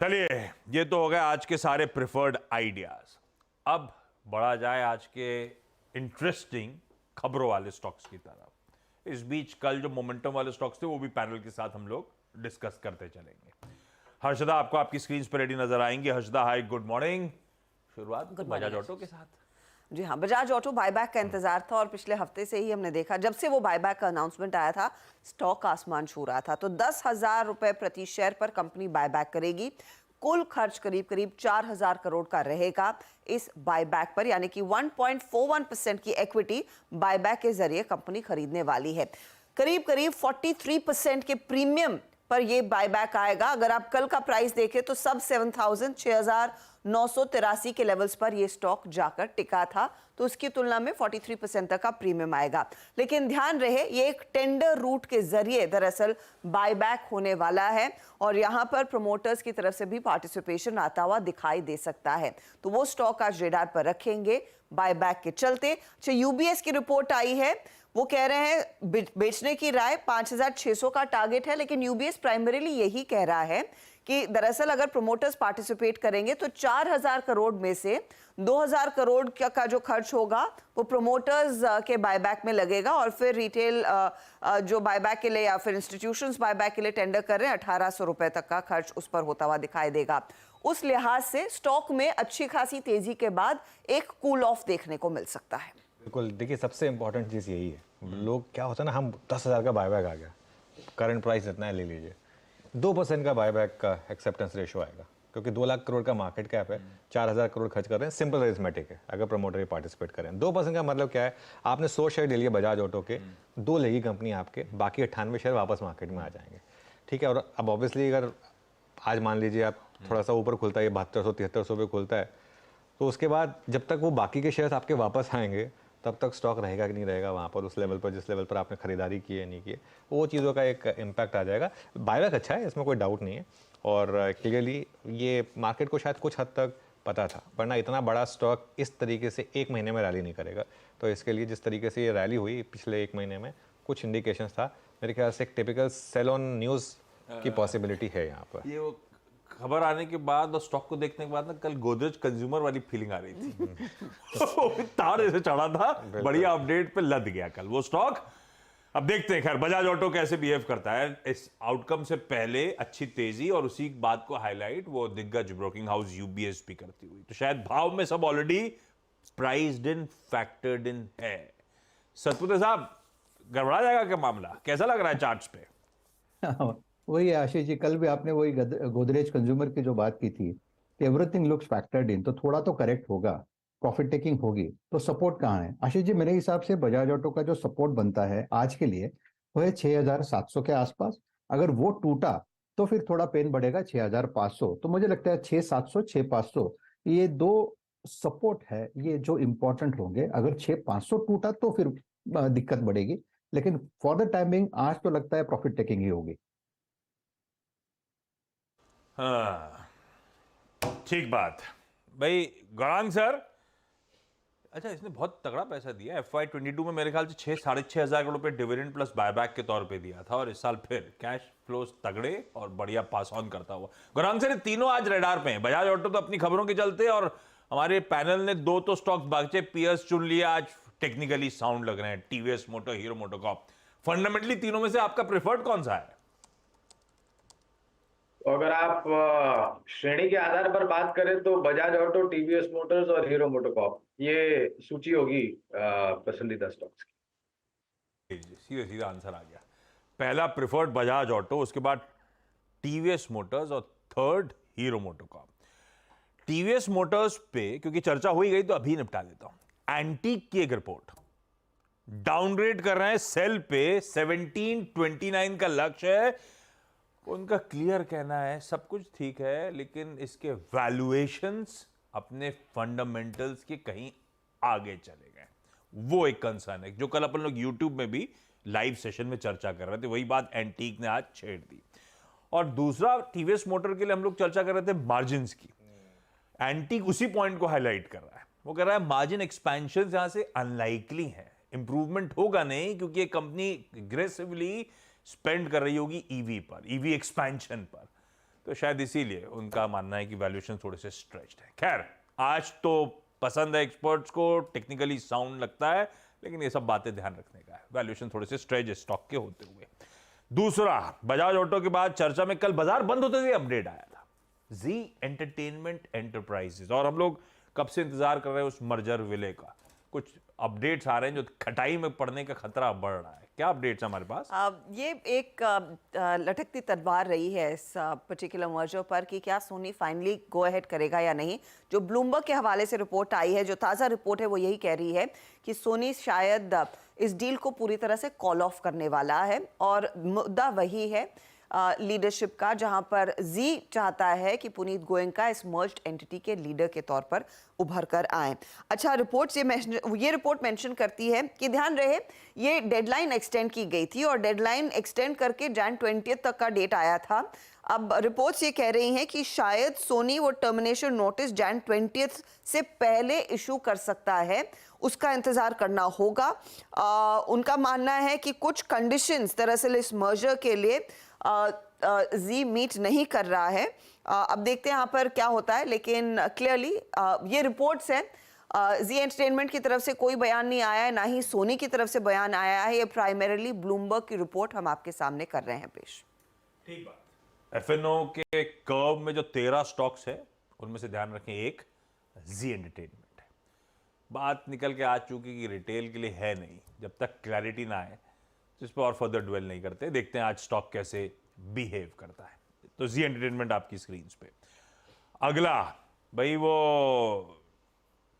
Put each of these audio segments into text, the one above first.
चलिए, ये तो हो गया आज के सारे प्रिफर्ड आइडियाज। अब बढ़ा जाए आज के इंटरेस्टिंग खबरों वाले स्टॉक्स की तरफ। इस बीच कल जो मोमेंटम वाले स्टॉक्स थे वो भी पैनल के साथ हम लोग डिस्कस करते चलेंगे। हर्षदा आपको आपकी स्क्रीन पर रेडी नजर आएंगे। हर्षदा हाय, गुड मॉर्निंग। शुरुआत बजाज ऑटो के साथ। जी हाँ, बजाज ऑटो बायबैक का इंतजार था और पिछले हफ्ते से ही हमने देखा, जब से वो बायबैक का अनाउंसमेंट आया था स्टॉक आसमान छू रहा था। तो 10,000 रुपए प्रति शेयर पर कंपनी बायबैक करेगी। कुल खर्च करीब करीब 4,000 करोड़ का रहेगा इस बायबैक पर, यानी कि 1.41% की इक्विटी बायबैक के जरिए कंपनी खरीदने वाली है। करीब करीब 43% के प्रीमियम पर ये बायबैक आएगा। अगर आप कल का प्राइस देखें तो सब 6,983 के लेवल्स पर ये स्टॉक जाकर टिका था, तो उसकी तुलना में 43% तक का प्रीमियम आएगा। लेकिन ध्यान रहे, ये एक टेंडर रूट के जरिए दरअसल बायबैक होने वाला है और यहां पर प्रमोटर्स की तरफ से भी पार्टिसिपेशन आता हुआ दिखाई दे सकता है। तो वो स्टॉक आज रेडार पर रखेंगे बायबैक के चलते। अच्छा, यूबीएस की रिपोर्ट आई है, वो कह रहे हैं बेचने की राय 5,600 का टारगेट है, लेकिन यूबीएस प्राइमरीली यही कह रहा है कि दरअसल अगर प्रमोटर्स पार्टिसिपेट करेंगे तो 4,000 करोड़ में से 2,000 करोड़ का जो खर्च होगा वो प्रमोटर्स के बायबैक में लगेगा और फिर रिटेल जो बायबैक के लिए या फिर इंस्टीट्यूशंस बायबैक के लिए टेंडर कर रहे हैं 1,800 रुपए तक का खर्च उस पर होता हुआ दिखाई देगा। उस लिहाज से स्टॉक में अच्छी खासी तेजी के बाद एक कूल ऑफ देखने को मिल सकता है। बिल्कुल, देखिए सबसे इंपॉर्टेंट चीज़ यही है। लोग क्या होता है ना, हम 10,000 का बायबैक आ गया, करंट प्राइस इतना है, ले लीजिए। 2% का बायबैक का एक्सेप्टेंस रेशो आएगा, क्योंकि 2 लाख करोड़ का मार्केट कैप है, 4,000 करोड़ खर्च कर रहे हैं। सिंपल अरिथमेटिक है, अगर प्रमोटर पार्टिसिपेट करें। 2% का मतलब क्या है, आपने 100 शेयर ले लिए बजाज ऑटो के, 2 लेगी कंपनी आपके, बाकी 98 शेयर वापस मार्केट में आ जाएंगे। ठीक है। और अब ऑब्वियसली अगर आज मान लीजिए आप थोड़ा सा ऊपर खुलता है, 7200-7300 पे खुलता है, तो उसके बाद जब तक वो बाकी के शेयर्स आपके वापस आएंगे तब तक स्टॉक रहेगा कि नहीं रहेगा वहाँ पर, उस लेवल पर जिस लेवल पर आपने खरीदारी की है नहीं की है, वो चीज़ों का एक इम्पैक्ट आ जाएगा। बायबैक अच्छा है, इसमें कोई डाउट नहीं है, और क्लियरली ये मार्केट को शायद कुछ हद तक पता था, वरना इतना बड़ा स्टॉक इस तरीके से एक महीने में रैली नहीं करेगा। तो इसके लिए जिस तरीके से ये रैली हुई पिछले एक महीने में, कुछ इंडिकेशंस था। मेरे ख्याल से एक टिपिकल सेल ऑन न्यूज़ की पॉसिबिलिटी है यहाँ पर। ये वो खबर आने के बाद और स्टॉक को देखने के बाद ना, कल गोदरेज कंज्यूमर वाली फीलिंग आ रही थी। तार ऐसे चढ़ा था, बढ़िया अपडेट पे लद गया कल वो स्टॉक। अब देखते हैं खैर बजाज ऑटो कैसे बिहेव करता है। इस आउटकम से पहले अच्छी तेजी और उसी बात को हाईलाइट वो दिग्गज ब्रोकिंग हाउस यूबीएस भी करती हुई। तो शायद भाव में सब ऑलरेडी प्राइस्ड इन, फैक्टर्ड इन है। सतपुते साहब, गड़बड़ा जाएगा क्या मामला? कैसा लग रहा है चार्ट्स पे? वही है आशीष जी, कल भी आपने वही गोदरेज कंज्यूमर की जो बात की थी कि एवरीथिंग लुक्स फैक्टर्ड इन, तो थोड़ा तो करेक्ट होगा, प्रॉफिट टेकिंग होगी। तो सपोर्ट कहाँ है आशीष जी? मेरे हिसाब से बजाज ऑटो का जो सपोर्ट बनता है आज के लिए वो है 6,700 के आसपास। अगर वो टूटा तो फिर थोड़ा पेन बढ़ेगा 6,500। तो मुझे लगता है 6,700 6,500 ये दो सपोर्ट है, ये जो इंपॉर्टेंट होंगे। अगर 6,500 टूटा तो फिर दिक्कत बढ़ेगी, लेकिन फॉर द टाइमिंग आज तो लगता है प्रॉफिट टेकिंग ही होगी। हाँ, ठीक बात भाई। गौरांग सर, अच्छा इसने बहुत तगड़ा पैसा दिया। FY22 में मेरे ख्याल से 6-6,500 करोड़ रुपए डिविडेंड प्लस बायबैक के तौर पे दिया था, और इस साल फिर कैश फ्लोस तगड़े और बढ़िया पास ऑन करता हुआ। गौरांग सर, तीनों आज रडार पे हैं। बजाज ऑटो तो अपनी खबरों के चलते, और हमारे पैनल ने 2 तो स्टॉक्स बागचे पियर्स चुन लिए, आज टेक्निकली साउंड लग रहे हैं, TVS motor, hero MotoCorp. Fundamentally तीनों में से आपका प्रेफर्ड कौन सा है? तो अगर आप श्रेणी के आधार पर बात करें तो बजाज ऑटो, टीवीएस मोटर्स और हीरो मोटोकॉर्प, ये सूची होगी पसंदीदा स्टॉक्स की। सीधे सीधा आंसर आ गया। पहला प्रेफर्ड बजाज ऑटो, उसके बाद टीवीएस मोटर्स और third hero MotoCorp. TVS Motors पे क्योंकि चर्चा हुई गई तो अभी निपटा देता हूं। एंटीक की एक रिपोर्ट डाउनग्रेड कर रहे हैं सेल पे, 1729 का लक्ष्य है। उनका क्लियर कहना है सब कुछ ठीक है, लेकिन इसके वैल्यूएशंस अपने फंडामेंटल्स के कहीं आगे चले गए। वो एक कंसर्न है जो कल अपन लोग यूट्यूब में भी लाइव सेशन में चर्चा कर रहे थे। वही बात एंटीक ने आज छेड़ दी। और दूसरा, टीवीएस मोटर के लिए हम लोग चर्चा कर रहे थे मार्जिन की। एंटीक उसी पॉइंट को हाईलाइट कर रहा है। वो कह रहा है मार्जिन एक्सपेंशन यहां से अनलाइकली है, इंप्रूवमेंट होगा नहीं, क्योंकि एक कंपनी एग्रेसिवली स्पेंड कर रही होगी ईवी पर, ईवी एक्सपेंशन पर। तो शायद इसीलिए उनका मानना है कि वैल्यूएशन थोड़े से स्ट्रेच्ड है। खैर, आज तो पसंद है एक्सपर्ट्स को, टेक्निकली साउंड लगता है, लेकिन ये सब बातें ध्यान रखने का है। वैल्यूएशन थोड़े से स्ट्रेच स्टॉक के होते हुए। दूसरा, बजाज ऑटो के बाद चर्चा में कल बाजार बंद होते हुए अपडेट आया था, जी एंटरटेनमेंट एंटरप्राइजेस, और हम लोग कब से इंतजार कर रहे हैं उस मर्जर विले का। कुछ अपडेट्स आ रहे हैं जो खटाई में पड़ने का खतरा बढ़ रहा है। क्या अपडेट्स हमारे पास? ये एक लटकती तलवार रही है इस पर्टिकुलर मर्जर पर कि क्या सोनी फाइनली गो अहेड करेगा या नहीं। जो ब्लूमबर्ग के हवाले से रिपोर्ट आई है, जो ताज़ा रिपोर्ट है, वो यही कह रही है कि सोनी शायद इस डील को पूरी तरह से कॉल ऑफ करने वाला है, और मुद्दा वही है लीडरशिप का, जहां पर जी चाहता है कि पुनीत गोयनका इस मर्ज्ड एंटिटी के लीडर के तौर पर उभर कर आए। अच्छा, ये रिपोर्ट मेंशन करती है कि ध्यान रहे ये डेडलाइन एक्सटेंड की गई थी, और डेडलाइन एक्सटेंड करके जैन 20 तक का डेट आया था। अब रिपोर्ट्स ये कह रही हैं कि शायद सोनी वो टर्मिनेशन नोटिस जैन 20 से पहले इशू कर सकता है, उसका इंतजार करना होगा। उनका मानना है कि कुछ कंडीशंस दरअसल इस मर्जर के लिए जी मीट नहीं कर रहा है। अब देखते हैं यहाँ पर क्या होता है, लेकिन क्लियरली ये रिपोर्ट्स हैं। जी एंटरटेनमेंट की तरफ से कोई बयान नहीं आया है, ना ही सोनी की तरफ से बयान आया है। ये प्राइमरीली ब्लूमबर्ग की रिपोर्ट हम आपके सामने कर रहे हैं पेश। ठीक बात। एफएनओ के कर्व में जो 13 स्टॉक्स है, उनमें से ध्यान रखें एक जी एंटरटेनमेंट है। बात निकल के आ चुकी कि रिटेल के लिए है नहीं, जब तक क्लैरिटी ना आए तो इस पर और फर्दर ड्वेल नहीं करते। देखते हैं आज स्टॉक कैसे बिहेव करता है। तो जी एंटरटेनमेंट आपकी स्क्रीन पे। अगला भाई, वो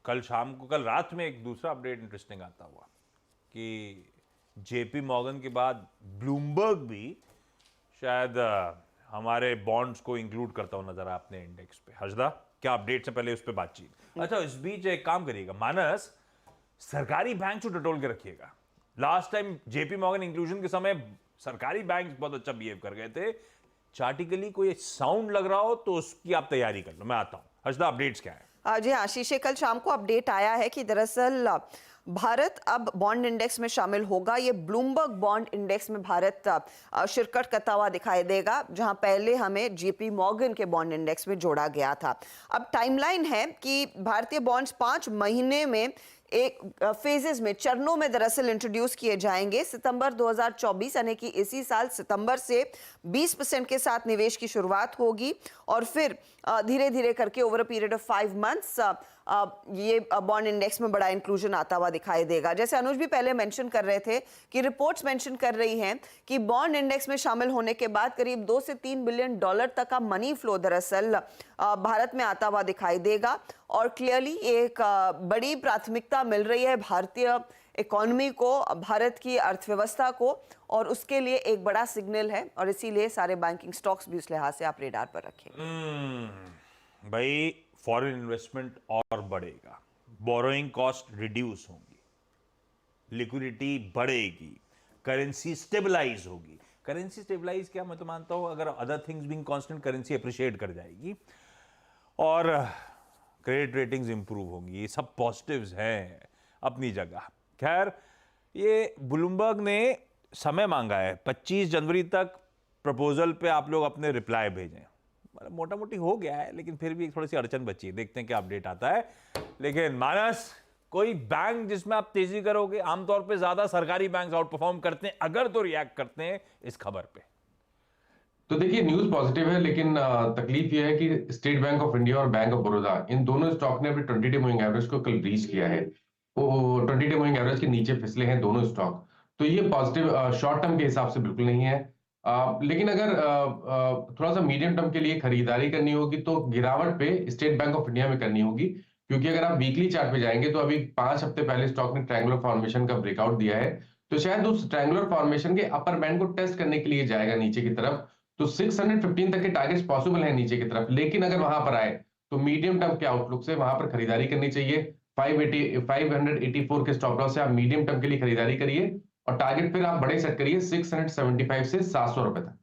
कल रात में एक दूसरा अपडेट इंटरेस्टिंग आता हुआ कि जेपी मॉर्गन के बाद ब्लूमबर्ग भी शायद हमारे बॉन्ड्स को इंक्लूड करता हुआ नजर आया अपने इंडेक्स पे। हर्षदा, क्या अपडेट से पहले उस पर बातचीत। अच्छा, इस बीच एक काम करिएगा मानस, सरकारी बैंक को टटोल के रखिएगा। Last time JP Morgan inclusion के समय सरकारी बैंक बहुत अच्छा बिहेव कर गए थे। चार्टिकली कोई साउंड लग रहा हो तो उसकी आप तैयारी कर लो, मैं आता हूं। हर्षदा, अपडेट्स क्या है? जी आशीष, कल शाम को अपडेट आया है कि दरअसल भारत अब बॉन्ड इंडेक्स में शामिल होगा। ये ब्लूमबर्ग बॉन्ड इंडेक्स में भारत शिरकत करता हुआ दिखाई देगा, जहां पहले हमें जेपी मॉर्गन के बॉन्ड इंडेक्स में जोड़ा गया था। अब टाइमलाइन है कि भारतीय बॉन्ड्स 5 महीने में एक फेजेस में, चरणों में दरअसल इंट्रोड्यूस किए जाएंगे। सितंबर 2024 यानी कि इसी साल सितंबर से 20% के साथ निवेश की शुरुआत होगी, और फिर धीरे धीरे करके over a period of 5 months ये बॉन्ड इंडेक्स में बड़ा इंक्लूजन आता हुआ दिखाई देगा। जैसे अनुज भी पहले मेंशन कर रहे थे कि रिपोर्ट्स मेंशन कर रही हैं कि बॉन्ड इंडेक्स में शामिल होने के बाद करीब 2 से 3 बिलियन डॉलर तक का मनी फ्लो दरअसल भारत में आता हुआ दिखाई देगा, और क्लियरली एक बड़ी प्राथमिकता मिल रही है भारतीय इकोनॉमी को, भारत की अर्थव्यवस्था को, और उसके लिए एक बड़ा सिग्नल है, और इसीलिए सारे बैंकिंग स्टॉक्स भी उस लिहाज से आप रेडार पर रखें। भाई, फॉरेन इन्वेस्टमेंट और बढ़ेगा, बोरोइंग कॉस्ट रिड्यूस होंगी, लिक्विडिटी बढ़ेगी, करेंसी स्टेबलाइज होगी। करेंसी स्टेबलाइज क्या, मैं तो मानता हूं अगर other things being constant currency appreciate कर जाएगी, और क्रेडिट रेटिंग्स इंप्रूव होंगी। ये सब पॉजिटिव्स हैं अपनी जगह। खैर, ये ब्लूमबर्ग ने समय मांगा है 25 जनवरी तक प्रपोजल पे आप लोग अपने रिप्लाई भेजें। मतलब मोटा मोटी हो गया है, लेकिन फिर भी थोड़ी सी अड़चन बची है। देखते हैं क्या अपडेट आता है। लेकिन मानस, कोई बैंक जिसमें आप तेजी करोगे? आमतौर पे ज्यादा सरकारी बैंक आउट परफॉर्म करते हैं, अगर तो रिएक्ट करते हैं इस खबर पे। तो देखिए, न्यूज पॉजिटिव है, लेकिन तकलीफ यह है कि स्टेट बैंक ऑफ इंडिया और बैंक ऑफ बड़ौदा, इन दोनों स्टॉक ने अपने 20 डे मूविंग एवरेज को कल रीच किया है। वो 20 डे मूविंग एवरेज के नीचे फिसले हैं दोनों स्टॉक। तो ये पॉजिटिव शॉर्ट टर्म के हिसाब से बिल्कुल नहीं है। लेकिन अगर थोड़ा सा मीडियम टर्म के लिए खरीदारी करनी होगी तो गिरावट पे स्टेट बैंक ऑफ इंडिया में करनी होगी, क्योंकि अगर आप वीकली चार्ट पे जाएंगे तो अभी 5 हफ्ते पहले स्टॉक ने ट्रायंगुलर फॉर्मेशन का ब्रेकआउट दिया है, तो शायद उस ट्रायंगुलर फॉर्मेशन के अपर बैंड को टेस्ट करने के लिए जाएगा नीचे की तरफ। तो 615 तक के टारगेट्स पॉसिबल है नीचे की तरफ, लेकिन अगर वहां पर आए तो मीडियम टर्म के आउटलुक से वहां पर खरीदारी करनी चाहिए। 584 के स्टॉप लॉस से आप मीडियम टर्म के लिए खरीदारी करिए, और टारगेट फिर आप बड़े सेट करिए 675 से 700 रुपए तक।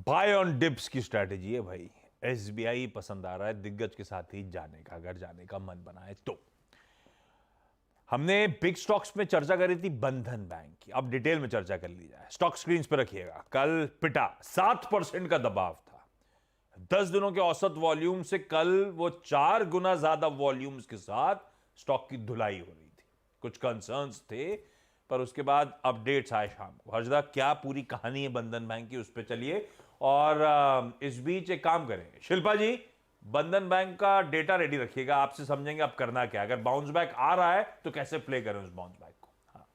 बाय ऑन डिप्स की स्ट्रैटेजी है भाई। एसबीआई पसंद आ रहा है दिग्गज के साथ ही जाने का, अगर जाने का मन बना है तो। हमने बिग स्टॉक्स में चर्चा करी थी बंधन बैंक की, अब डिटेल में चर्चा कर ली जाए। स्टॉक स्क्रीन पर रखिएगा। कल पिटा 7% का दबाव था। 10 दिनों के औसत वॉल्यूम से कल वो 4 गुना ज्यादा वॉल्यूम्स के साथ स्टॉक की धुलाई हो रही थी। कुछ कंसर्न्स थे, पर उसके बाद अपडेट्स आए शाम को। हर्षदा, क्या पूरी कहानी है बंधन बैंक की, उस पर चलिए। और इस बीच एक काम करेंगे, शिल्पा जी बंधन बैंक का डेटा रेडी रखिएगा, आपसे समझेंगे अब करना क्या। अगर बाउंस बैक आ रहा है तो कैसे प्ले करें उस बाउंस बैक को। हाँ।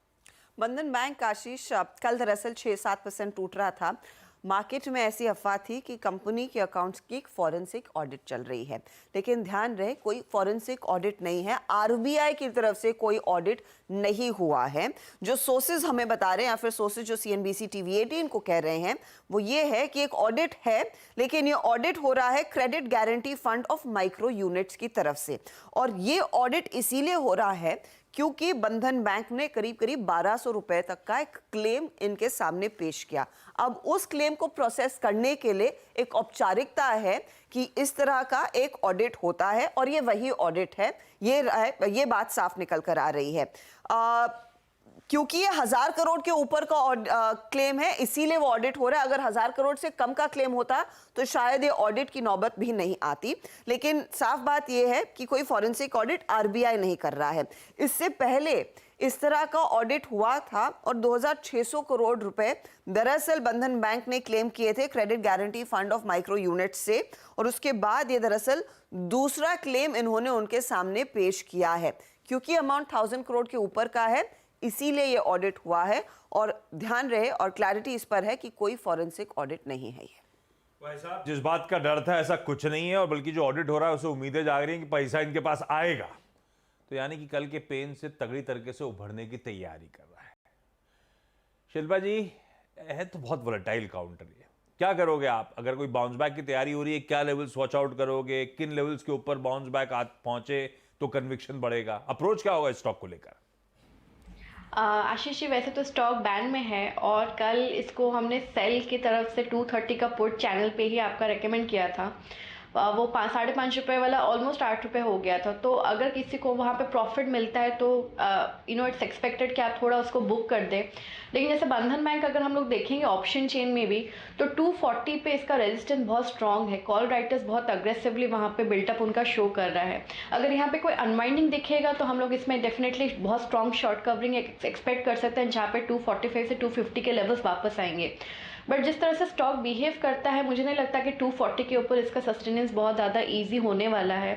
बंधन बैंक आशीष कल दरअसल 6-7% टूट रहा था। मार्केट में ऐसी अफवाह थी कि कंपनी के अकाउंट्स की एक फॉरेंसिक ऑडिट चल रही है, लेकिन ध्यान रहे कोई फॉरेंसिक ऑडिट नहीं है। आरबीआई की तरफ से कोई ऑडिट नहीं हुआ है। जो सोर्सेज हमें बता रहे हैं या फिर सोर्सेज जो सीएनबीसी टीवी 18 को कह रहे हैं वो ये है कि एक ऑडिट है, लेकिन ये ऑडिट हो रहा है credit guarantee fund of micro units की तरफ से। और ये ऑडिट इसीलिए हो रहा है क्योंकि बंधन बैंक ने करीब करीब 1200 रुपए तक का एक क्लेम इनके सामने पेश किया। अब उस क्लेम को प्रोसेस करने के लिए एक औपचारिकता है कि इस तरह का एक ऑडिट होता है और ये वही ऑडिट है। ये बात साफ निकल कर आ रही है। क्योंकि ये 1000 करोड़ के ऊपर का क्लेम है, इसीलिए वो ऑडिट हो रहा है। अगर 1000 करोड़ से कम का क्लेम होता तो शायद ये ऑडिट की नौबत भी नहीं आती। लेकिन साफ बात ये है कि कोई फॉरेंसिक ऑडिट आरबीआई नहीं कर रहा है। इससे पहले इस तरह का ऑडिट हुआ था और 2600 करोड़ रुपए दरअसल बंधन बैंक ने क्लेम किए थे credit guarantee fund of micro unit से। और उसके बाद ये दरअसल दूसरा क्लेम इन्होंने उनके सामने पेश किया है। क्योंकि अमाउंट 1000 करोड़ के ऊपर का है, इसीलिए ये ऑडिट हुआ है। और ध्यान रहे और क्लैरिटी इस पर है कि कोई फॉरेंसिक ऑडिट नहीं है। ये भाई साहब, जिस बात का डर था ऐसा कुछ नहीं है, और बल्कि जो ऑडिट हो रहा है उसे उम्मीदें जाग रही हैं कि पैसा इनके पास आएगा। तो यानी कि कल के पेन से तगड़ी तरीके से उभरने की तैयारी कर रहा है। शिल्पा जी, है तो बहुत वोलेटाइल काउंटर ये, क्या करोगे आप? अगर कोई बाउंस बैक की तैयारी हो रही है, क्या लेवल्स वॉच आउट करोगे? किन लेवल्स के ऊपर बाउंस बैक पहुंचे तो कन्विक्शन बढ़ेगा? अप्रोच क्या होगा स्टॉक को लेकर? आशीष जी, वैसे तो स्टॉक बैन में है और कल इसको हमने सेल की तरफ से 230 का पुट चैनल पे ही आपका रेकमेंड किया था। वो 5.5 रुपये वाला ऑलमोस्ट 8 रुपये हो गया था। तो अगर किसी को वहाँ पे प्रॉफिट मिलता है तो इट्स एक्सपेक्टेड कि आप थोड़ा उसको बुक कर दें। लेकिन जैसे बंधन बैंक अगर हम लोग देखेंगे ऑप्शन चेन में भी तो 240 पे इसका रेजिस्टेंस बहुत स्ट्रांग है। कॉल राइटर्स बहुत अग्रेसिवली वहाँ पे बिल्टअप उनका शो कर रहा है। अगर यहाँ पे कोई अनवाइंडिंग दिखेगा तो हम लोग इसमें डेफिनेटली बहुत स्ट्रांग शॉर्ट कवरिंग एक्सपेक्ट कर सकते हैं, जहाँ पे 245 से 250 के लेवल्स वापस आएंगे। बट जिस तरह से स्टॉक बिहेव करता है, मुझे नहीं लगता कि 240 के ऊपर इसका सस्टेनेंस बहुत ज़्यादा इजी होने वाला है।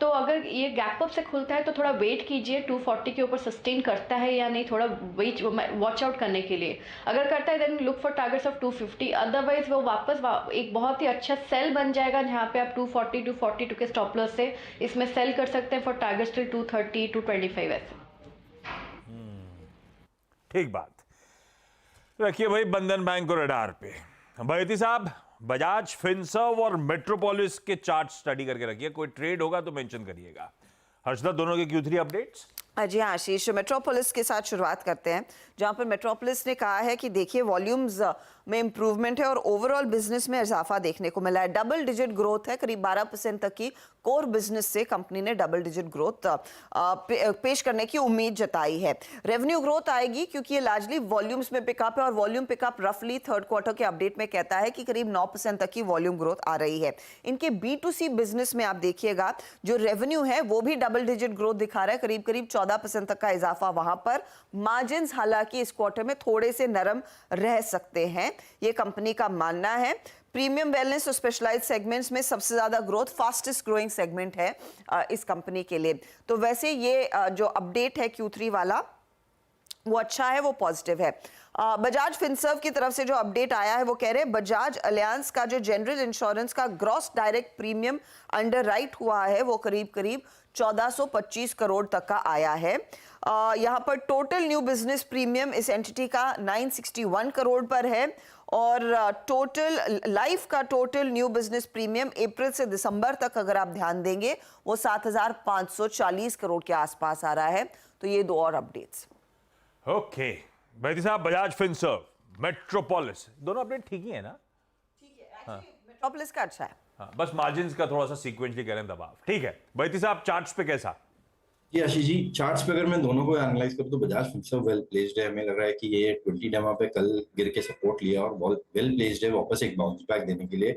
तो अगर ये गैप अप से खुलता है तो थोड़ा वेट कीजिए 240 के ऊपर सस्टेन करता है या नहीं, थोड़ा वेट वॉच आउट करने के लिए। अगर करता है then look for targets of 250, otherwise वो वापस एक बहुत ही अच्छा सेल बन जाएगा, जहाँ पे आप 240 242 के स्टॉप लॉस से इसमें सेल कर सकते हैं फॉर टारगेट्स टिल 230 225 ऐसे। ठीक बात, रखिए भाई बंधन बैंक को रडार पे। भैती साहब, बजाज फिनसर्व और मेट्रोपोलिस के चार्ट स्टडी करके रखिए, कोई ट्रेड होगा तो मेंशन करिएगा। हर्षदा, दोनों के Q3 अपडेट्स। जी हाँ आशीष, मेट्रोपोलिस के साथ शुरुआत करते हैं, जहां पर मेट्रोपोलिस ने कहा है कि देखिए वॉल्यूम्स में इंप्रूवमेंट है और ओवरऑल बिजनेस में इजाफा देखने को मिला है। डबल डिजिट ग्रोथ है, करीब 12% तक की कोर बिजनेस से कंपनी ने डबल डिजिट ग्रोथ पेश करने की उम्मीद जताई है। रेवेन्यू ग्रोथ आएगी क्योंकि ये लार्जली वॉल्यूम्स में पिकअप है और वॉल्यूम पिकअप रफली थर्ड क्वार्टर के अपडेट में कहता है कि करीब 9% तक की वॉल्यूम ग्रोथ आ रही है। इनके B2C बिजनेस में आप देखिएगा जो रेवेन्यू है वो भी डबल डिजिट ग्रोथ दिखा रहा है, करीब करीब 14% तक का इजाफा वहां पर। मार्जिन हालांकि इस क्वार्टर में थोड़े से नरम रह सकते हैं, ये कंपनी का मानना है। प्रीमियम वेलनेस और स्पेशलाइज्ड सेगमेंट्स में सबसे ज्यादा ग्रोथ फास्टेस्ट ग्रोइंग सेगमेंट है इस कंपनी के लिए। तो वैसे ये जो अपडेट है Q3 वाला वो अच्छा है, वो पॉजिटिव है। बजाज फिनसर्व की तरफ से जो अपडेट आया है वो कह रहे हैं बजाज अलियांस का जो जनरल इंश्योरेंस का ग्रॉस डायरेक्ट प्रीमियम अंडरराइट हुआ है वो करीब करीब 1425 करोड़ तक का आया है। यहाँ पर टोटल न्यू बिजनेस प्रीमियम इस एंटिटी का 961 करोड़ पर है और टोटल लाइफ का टोटल न्यू बिजनेस प्रीमियम अप्रैल से दिसंबर तक अगर आप ध्यान देंगे वो 7540 करोड़ के आसपास आ रहा है। तो ये दो और अपडेट्स। ओके बैती साहब, बजाज फिनसर्व, मेट्रोपोलिस, दोनों अपडेट ठीक ही है ना? ठीक है, एक्चुअली मेट्रोपोलिस का अच्छा है। हाँ, बस मार्जिन्स का थोड़ा सा सीक्वेंटली करें दबाव। ठीक है बैती साहब, चार्ट्स पे कैसा? जी आशीष जी, चार्ट्स पे अगर मैं दोनों को एनालाइज करूँ तो बजाज फिनसर्व वेल प्लेस्ड है। हमें लग रहा है कि ये 20 डेमा पे कल गिर के सपोर्ट लिया और बहुत वेल प्लेस्ड है वापस एक बाउंस बैक देने के लिए।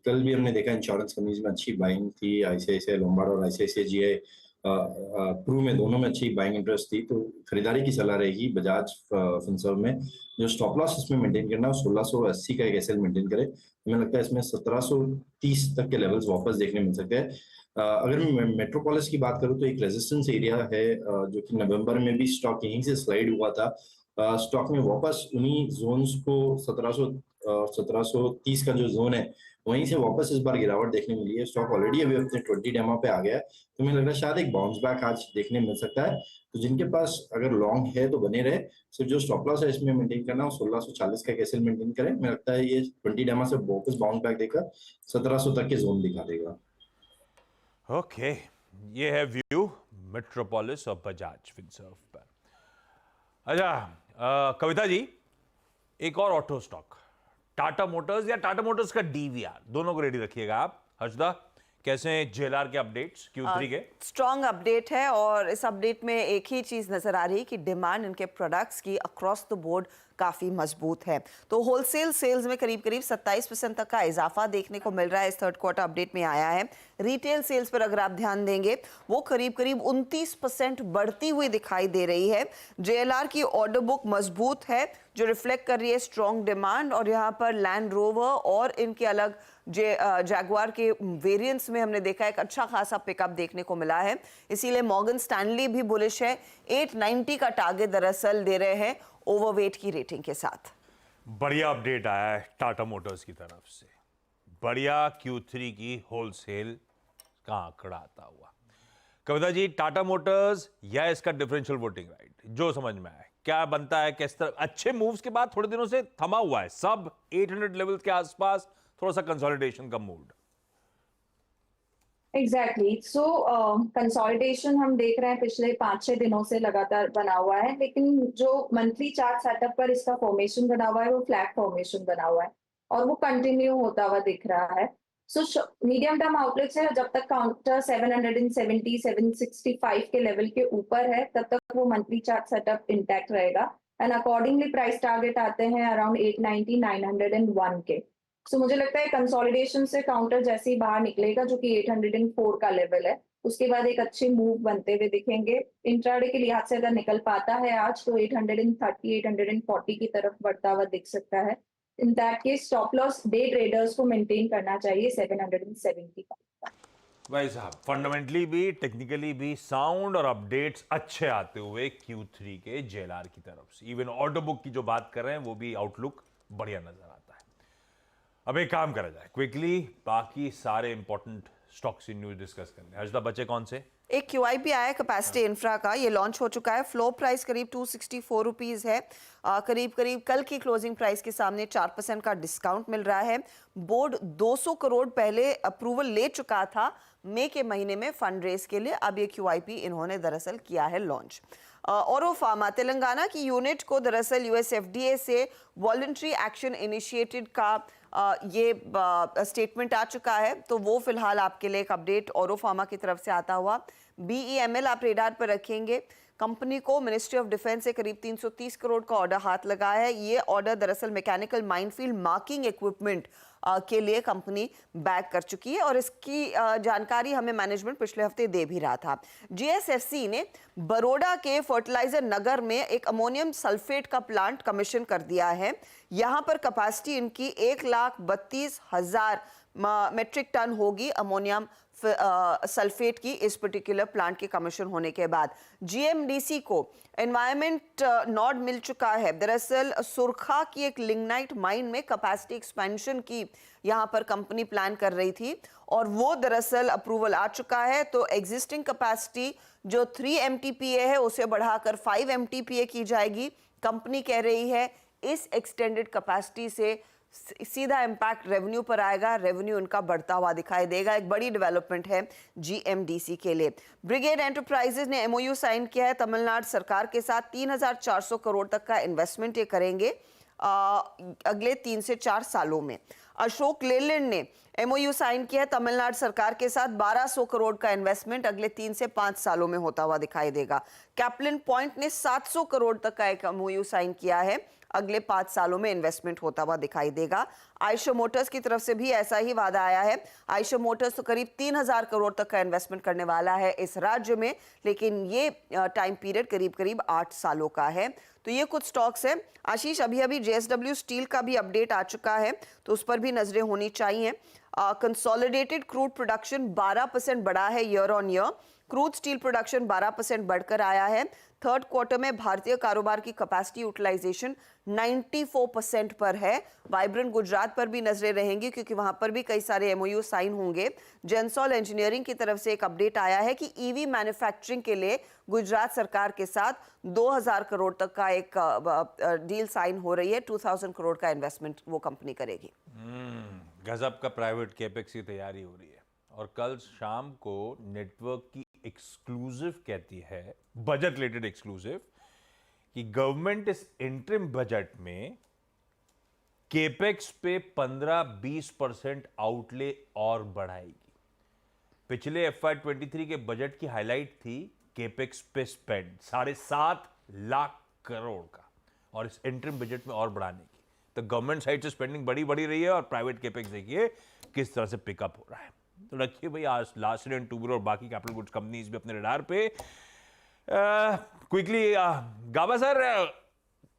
कल भी हमने देखा इंश्योरेंस कंपनीज में अच्छी बाइंग थी, आईसीआईसीआई लोम्बार्ड और आईसीआईसीआई जीआई प्रू में दोनों में अच्छी बाइंग इंटरेस्ट थी, तो खरीदारी की सलाह रहेगी बजाज फिनसर्व में। जो स्टॉप लॉस इसमें मेंटेन करना है 1680 का एक एसएल मेंटेन करे। हमें लगता है इसमें 1730 तक के लेवल्स वापस देखने मिल सकते हैं। अगर मैं मेट्रोपोलिस की बात करूं तो एक रेजिस्टेंस एरिया है जो कि नवंबर में भी स्टॉक यहीं से स्लाइड हुआ था। स्टॉक में वापस उन्हीं जोन्स को 1730 का जो जोन है वहीं से वापस इस बार गिरावट देखने मिली है। स्टॉक ऑलरेडी अभी अपने 20 डेमा पे आ गया है, तो मुझे लग रहा है शायद एक बाउंस बैक आज देखने मिल सकता है। तो जिनके पास अगर लॉन्ग है तो बने रहे, सिर्फ जो स्टॉप लॉस है इसमें मेंटेन करना, 1640 का कैसे मेंटेन करें। मुझे लगता है ये 20 डेमा से वापस बाउंस बैक देकर 1700 तक के जोन दिखा देगा। ओके, ये है व्यू मेट्रोपोलिस और बजाज फिनसर्व पर। अच्छा कविता जी, एक और ऑटो स्टॉक टाटा मोटर्स या टाटा मोटर्स का डीवीआर, दोनों को रेडी रखिएगा आप। हर्षदा, कैसे हैं जेएलआर के अपडेट्स Q3 के? स्ट्रॉन्ग अपडेट है और इस अपडेट में एक ही चीज नजर आ रही है कि डिमांड इनके प्रोडक्ट्स की अक्रॉस द बोर्ड काफी मजबूत है। तो होलसेल सेल्स में करीब करीब 27% तक का इजाफा देखने को मिल रहा है, इस थर्ड क्वार्टर अपडेट में आया है। रिटेल सेल्स पर अगर आप ध्यान देंगे वो करीब करीब 29% बढ़ती हुई दिखाई दे रही है। जेएलआर की ऑर्डर बुक मजबूत है जो रिफ्लेक्ट कर रही है स्ट्रॉन्ग डिमांड, और यहाँ पर लैंड रोवर और इनके अलग जैगुआर के वेरिएंट्स में हमने देखा एक अच्छा खासा पिकअप देखने को मिला है। इसीलिए मॉर्गन स्टैनली भी बुलिश है, 890 का टारगेट दरअसल दे रहे हैं ओवरवेट की रेटिंग के साथ। बढ़िया अपडेट आया है टाटा मोटर्स की तरफ से, बढ़िया Q3 की होलसेल का आंकड़ा आता हुआ। कविता जी, टाटा मोटर्स या इसका डिफरेंशियल वोटिंग राइट, जो समझ में आए क्या बनता है, किस तरह अच्छे मूव्स के बाद थोड़े दिनों से थमा हुआ है, सब 800 लेवल्स के आसपास थोड़ा सा कंसोलिडेशन का मूड। एग्जैक्टली सो कंसोलिडेशन हम देख रहे हैं पिछले 5-6 दिनों से लगातार बना हुआ है, लेकिन जो मंथली चार्ट सेटअप पर इसका फॉर्मेशन बना हुआ है वो फ्लैट फॉर्मेशन बना हुआ है और वो कंटिन्यू होता हुआ दिख रहा है। सो मीडियम टर्म आउटलुक से जब तक काउंटर 770 765 के लेवल के ऊपर है तब तक वो मंथली चार्ट सेटअप इंटैक्ट रहेगा एंड अकॉर्डिंगली प्राइस टारगेट आते हैं अराउंड 890 901 के। सो मुझे लगता है कंसोलिडेशन से काउंटर जैसे ही बाहर निकलेगा जो कि 804 का लेवल है, उसके बाद एक अच्छे मूव बनते हुए दिखेंगे। इंट्राडे के लिहाज से अगर निकल पाता है आज तो 830 840 की तरफ बढ़ता हुआ दिख सकता है। In that case stop loss day traders को मेंटेन करना चाहिए 770 का। भाई साहब, फंडामेंटली भी टेक्निकली भी साउंड और अपडेट्स अच्छे आते हुए Q3 के जेएलआर की तरफ से। इवन ऑर्डर बुक की जो बात कर रहे हैं वो भी आउटलुक बढ़िया नजर आता है। अब एक काम करा जाए, क्विकली बाकी सारे इंपॉर्टेंट स्टॉक्स की न्यूज डिस्कस कर लें। हर्षदा, बचे कौन से? एक QIP आया है कैपेसिटी इंफ्रा का, ये लॉन्च हो चुका है। फ्लोर प्राइस करीब 264 रुपीज है। करीब करीब कल की क्लोजिंग प्राइस के सामने 4% का डिस्काउंट मिल रहा है। बोर्ड 200 करोड़ पहले अप्रूवल ले चुका था मई के महीने में फंड रेज के लिए, अब ये QIP इन्होंने दरअसल किया है लॉन्च। और फार्मा तेलंगाना की यूनिट को दरअसल US FDA से वॉलंटरी एक्शन इनिशिएटेड का ये स्टेटमेंट आ चुका है, तो वो फिलहाल आपके लिए एक अपडेट औरो फार्मा की तरफ से आता हुआ। BEML आप रेडार पर रखेंगे। कंपनी को मिनिस्ट्री ऑफ डिफेंस से करीब 330 करोड़ का ऑर्डर हाथ लगा है। ये ऑर्डर दरअसल मैकेनिकल माइनफील्ड मार्किंग इक्विपमेंट के लिए कंपनी बैक कर चुकी है और इसकी जानकारी हमें मैनेजमेंट पिछले हफ्ते दे भी रहा था। GSFC ने बड़ौदा के फर्टिलाइजर नगर में एक अमोनियम सल्फेट का प्लांट कमीशन कर दिया है। यहां पर कैपेसिटी इनकी 1,32,000 मेट्रिक टन होगी अमोनियम सल्फेट की, इस पर्टिकुलर प्लांट के कमीशन होने के बाद। GMDC को एनवायरमेंट नॉड मिल चुका है। दरअसल सुरखा की एक लिग्नाइट माइन में कैपेसिटी एक्सपेंशन की यहां पर कंपनी प्लान कर रही थी और वो दरअसल अप्रूवल आ चुका है। तो एग्जिस्टिंग कैपेसिटी जो 3 MTPA है उसे बढ़ाकर 5 MTPA की जाएगी। कंपनी कह रही है इस एक्सटेंडेड कैपेसिटी से सीधा इंपैक्ट रेवेन्यू पर आएगा, रेवेन्यू उनका बढ़ता हुआ दिखाई देगा। एक बड़ी डेवलपमेंट है GMDC के लिए। ब्रिगेड एंटरप्राइजेज ने MOU साइन किया है तमिलनाडु सरकार के साथ। 3,400 करोड़ तक का इन्वेस्टमेंट ये करेंगे अगले 3 से 4 सालों में। अशोक लेलैंड ने एमओयू साइन किया है तमिलनाडु सरकार के साथ। 1200 करोड़ का इन्वेस्टमेंट अगले 3 से 5 सालों में होता हुआ दिखाई देगा। कैप्लिन पॉइंट ने 700 करोड़ तक का एक एमओयू साइन किया है, अगले 5 सालों में इन्वेस्टमेंट होता हुआ दिखाई देगा। आइशर मोटर्स की तरफ से भी ऐसा ही वादा आया है। आइशर मोटर्स तो करीब 3000 करोड़ तक का इन्वेस्टमेंट करने वाला है इस राज्य में, लेकिन ये टाइम पीरियड करीब करीब 8 सालों का है। तो ये कुछ स्टॉक्स हैं। आशीष, अभी जेएसडब्ल्यू स्टील का भी अपडेट आ चुका है, तो उस पर भी नजरें होनी चाहिए। कंसोलिडेटेड क्रूड प्रोडक्शन 12% बढ़ा है year on year. Crude steel production 12% बढ़कर आया है। थर्ड क्वार्टर में भारतीय कारोबार की कैपेसिटी यूटिलाइजेशन 94% पर है। वाइब्रेंट गुजरात पर भी नजरें रहेंगी क्योंकि वहां पर भी कई सारे एमओयू साइन होंगे। जेंसॉल इंजीनियरिंग की तरफ से एक अपडेट आया है कि ईवी मैन्युफैक्चरिंग के लिए गुजरात सरकार के साथ 2000 करोड़ तक का एक डील साइन हो रही है। 2000 करोड़ का इन्वेस्टमेंट वो कंपनी करेगी। गजब का प्राइवेट कैपेक्स की तैयारी हो रही है। और कल शाम को नेटवर्क की एक्सक्लूसिव कहती है, बजट रिलेटेड एक्सक्लूसिव, कि गवर्नमेंट इस इंटरिम बजट में केपेक्स पे 15-20% आउटले और बढ़ाएगी। पिछले FY23 के बजट की हाईलाइट थी केपेक्स पे स्पेंड 7.5 लाख करोड़ का, और इस इंटरिम बजट में और बढ़ाने की। तो गवर्नमेंट साइड से स्पेंडिंग बड़ी रही है और प्राइवेट केपेक्स देखिए किस तरह से पिकअप हो रहा है। तो रखिए भाई, आज लास्ट एंड टूबर और बाकी कैपिटल गुड्स कंपनीज भी अपने रडार पे। क्विकली गाबा सर,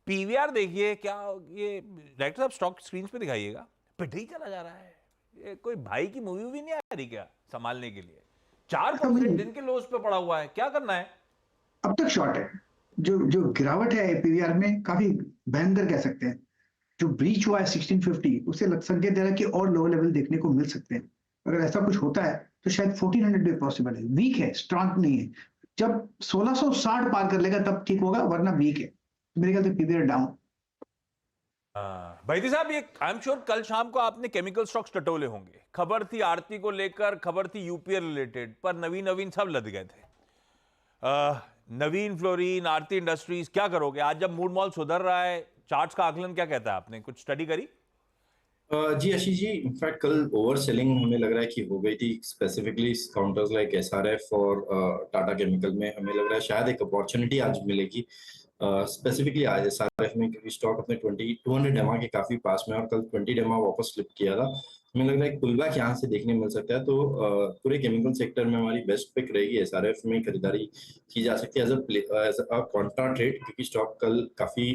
पीवीआर देखिए, क्या ये डायरेक्टर साहब स्टॉक स्क्रीन पे दिखाइएगा, पिट ही चला जा रहा है। ये कोई भाई की मूवी भी नहीं आ रही क्या संभालने के लिए? 4% दिन के लोस पे पड़ा हुआ है, क्या करना है? अब तक शॉर्ट है। जो गिरावट है पीवीआर में काफी भयंकर कह सकते हैं। जो ब्रीच हुआ है 1650, उसे संकेत दे रहा है कि और लो लेवल देखने को मिल सकते हैं। अगर ऐसा कुछ होता है तो शायद 1400 भी पॉसिबल है। वीक है, स्ट्रॉन्ग नहीं है। जब 1660 पार कर लेगा तब ठीक होगा, वरना वीक है। मेरे ख्याल से पीवीआर डाउन। भाई साहब, ये आई एम श्योर कल शाम को आपने केमिकल स्टॉक्स टटोले होंगे। खबर थी आरती को लेकर, खबर थी यूपीएल रिलेटेड, पर नवीन सब लद गए थे। नवीन फ्लोरीन, आरती इंडस्ट्रीज, क्या करोगे आज जब मूड मॉल सुधर रहा है? चार्ट्स का आकलन क्या कहता है? आपने कुछ स्टडी करी? जी आशीष जी, इनफैक्ट कल ओवर सेलिंग हमें लग रहा है कि हो गई थी, स्पेसिफिकली काउंटर्स लाइक एसआरएफ और टाटा केमिकल में। हमें लग रहा है शायद एक अपॉर्चुनिटी आज मिलेगी, स्पेसिफिकली आज एसआरएफ में, क्योंकि स्टॉक अपने 200 डेमा के काफी पास में और कल 20 डेमा वापस स्लिप किया था। हमें लग रहा है पुल बैक यहाँ से देखने मिल सकता है। तो पूरे केमिकल सेक्टर में हमारी बेस्ट पिक रहेगी, एसआरएफ में खरीदारी की जा सकती है एज अ कॉन्ट्रा ट्रेड, क्योंकि स्टॉक कल काफी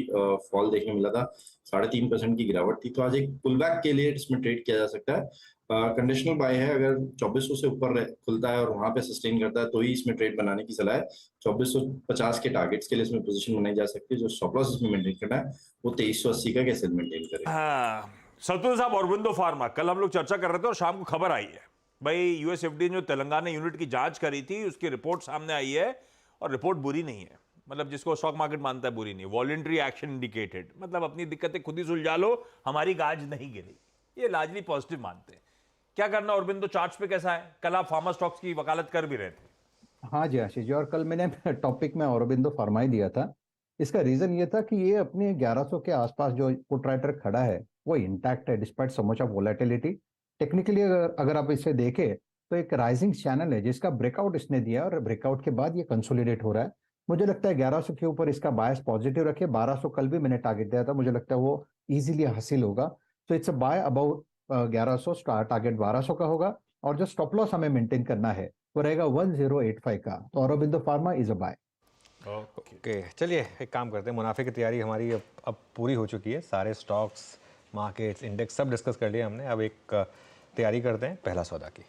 फॉल देखने मिला था, 3.5% की गिरावट थी। तो आज एक पुल बैक के लिए इसमें ट्रेड किया जा सकता है। कंडीशनल बाय है, अगर 2400 से ऊपर खुलता है और वहां पे सस्टेन करता है तो ही इसमें ट्रेड बनाने की सलाह है। 2450 के टारगेट्स के लिए इसमें पोजीशन बनाई जा सकती है। जो स्टॉप लॉस इसमें मेंटेन करना है वो 2380 का कैसे मेंटेन करें। सतुल साहब, ऑरोबिंदो फार्मा, कल हम लोग चर्चा कर रहे थे और शाम को खबर आई है भाई, यूएसएफडी ने जो तेलंगाना यूनिट की जांच करी थी उसकी रिपोर्ट सामने आई है, और रिपोर्ट बुरी नहीं है। मतलब जिसको स्टॉक मार्केट मानता है बुरी नहीं, वॉलंटरी एक्शन इंडिकेटेड, मतलब अपनी दिक्कतें खुद ही सुलझा लो, हमारी गाज नहीं गिरी। ये लार्जली पॉजिटिव मानते हैं। क्या करना ऑरोबिंदो, चार्ट्स पे कैसा है? कल आप फार्मा स्टॉक्स की वकालत कर भी रहे थे। हाँ जी आशीष जी, और कल मैंने टॉपिक में ऑरोबिंदो फार्मा ही दिया था। इसका रीजन ये था कि ये अपने 1100 के आसपास जो पुट राइटर खड़ा है वो इंटैक्ट है despite so much of volatility. Technically अगर आप इसे देखें तो एक राइजिंग चैनल है जिसका ब्रेकआउट इसने दिया, और ब्रेकआउट के बाद ये कंसोलिडेट हो रहा है। मुझे लगता है 1100 के ऊपर इसका बायस पॉजिटिव रखे। 1200 कल भी मैंने टारगेट दिया था, मुझे लगता है वो इजीली हासिल होगा। तो it's a by about 1100, target 1200 का होगा, और जो स्टॉप लॉस हमें मेंटेन करना है वो रहेगा 1085 का। तो Aurobindo Pharma is a buy. Okay, चलिए एक काम करते हैं, मुनाफे की तैयारी हमारी अब पूरी हो चुकी है। सारे स्टॉक्स, मार्केट्स, इंडेक्स सब डिस्कस कर लिया हमने। अब एक तैयारी करते हैं पहला सौदा की।